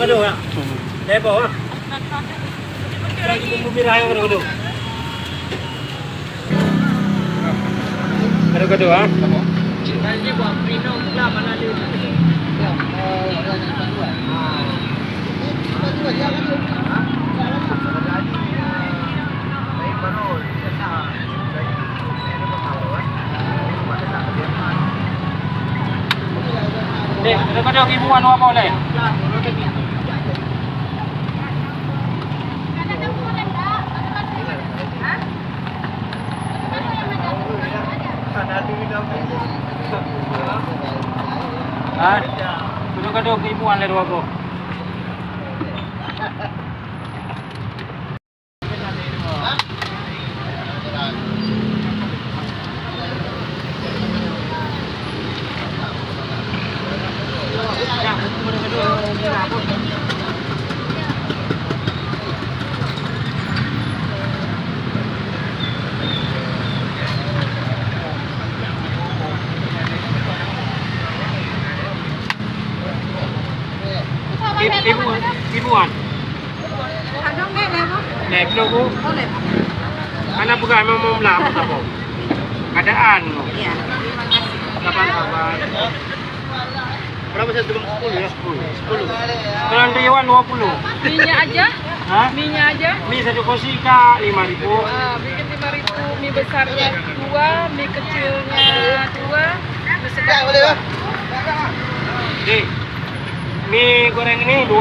Gado-gado ha. Lepo ha. Bumirahe ang gado-gado. Gado-gado ha. Nanti buat minum lah mana dia. Dek, gado-gado ibuan apa boleh? Ah, gado-gado ibuan le dua ko. Ibuan. Kadang ni lepo. Lep lo ko. Oh lepo. Anak bukan mau melapor apa? Keadaan. Iya. Terima kasih. Kapan-kapan. Berapa saya belum 10 ya? 10. Kalau Dewan 20. Minyak aja? Hah? Minyak aja? Mie satu kursi Kak 5.000. Bikin 5.000, mie besarnya 2, mie kecilnya 2, mie sedang 2. Dek, mie goreng ini 2,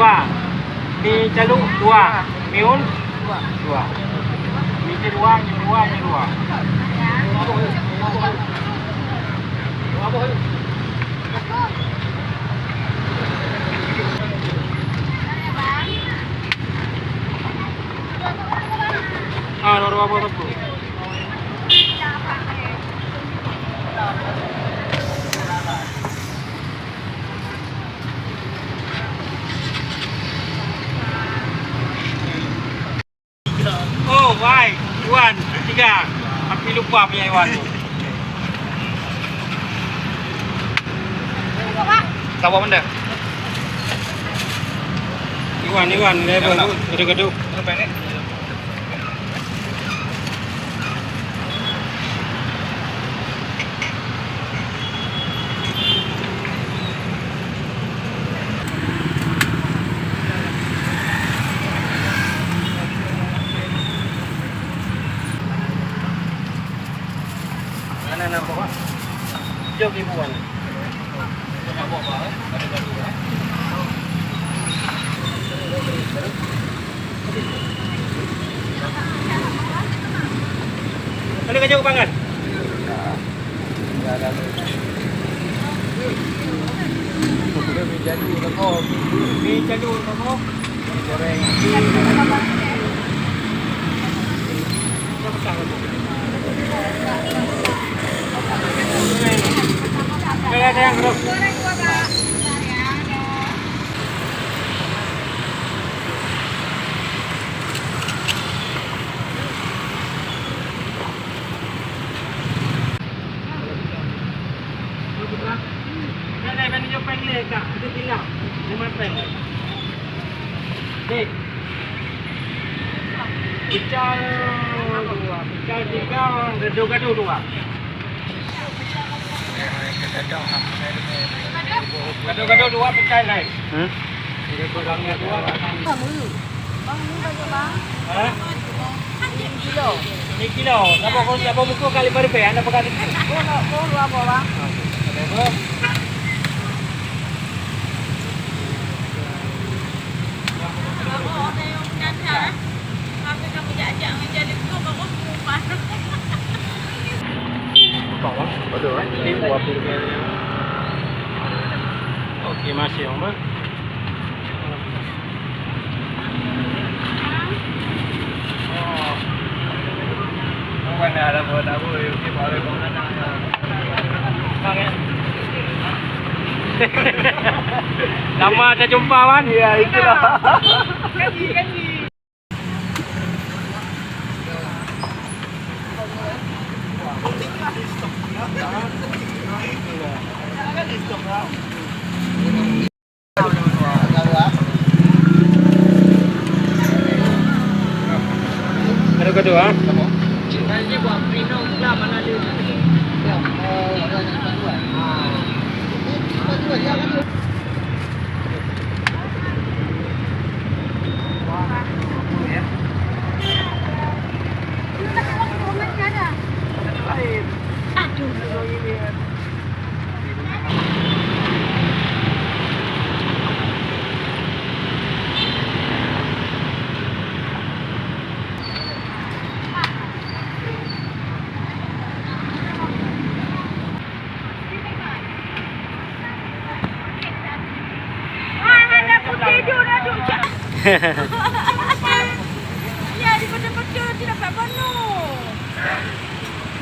mie caluk 2, mie un 2. Mie 2, mie 2, mie 2. Ah, loro apa tu? Oh, baik. Iwan, 3. Tapi lupa punya Iwan tu. Tahu benda? Iwan, level gado-gado. Apa ni? Mana nampak pak? Jom ibuan. Nampak apa? Gado-gado eh. Ada kacau kebangan? Ya, ada. Mie jadul toko. Mie jadul toko. Goreng. Kalau ada yang terus. Pical 3, gado-gado 2. Gado-gado 2 pical naik. Gorengnya 2. Bang ni berapa bang? Hah? 1 kilo. 1 kilo. Apa muka kali berapa? Anda pakai ini. Oh, apa bang? Berapa? Betul eh? Ini buah burger. Okey, masih Om. Mana ada buat apa? Ini boleh mana? Bang. Lama tak jumpa Wan. Ya, itulah. Kaji. tu ah. Ini buat Prino pula mana dia. Ya, daripada betul tidak dapat benar.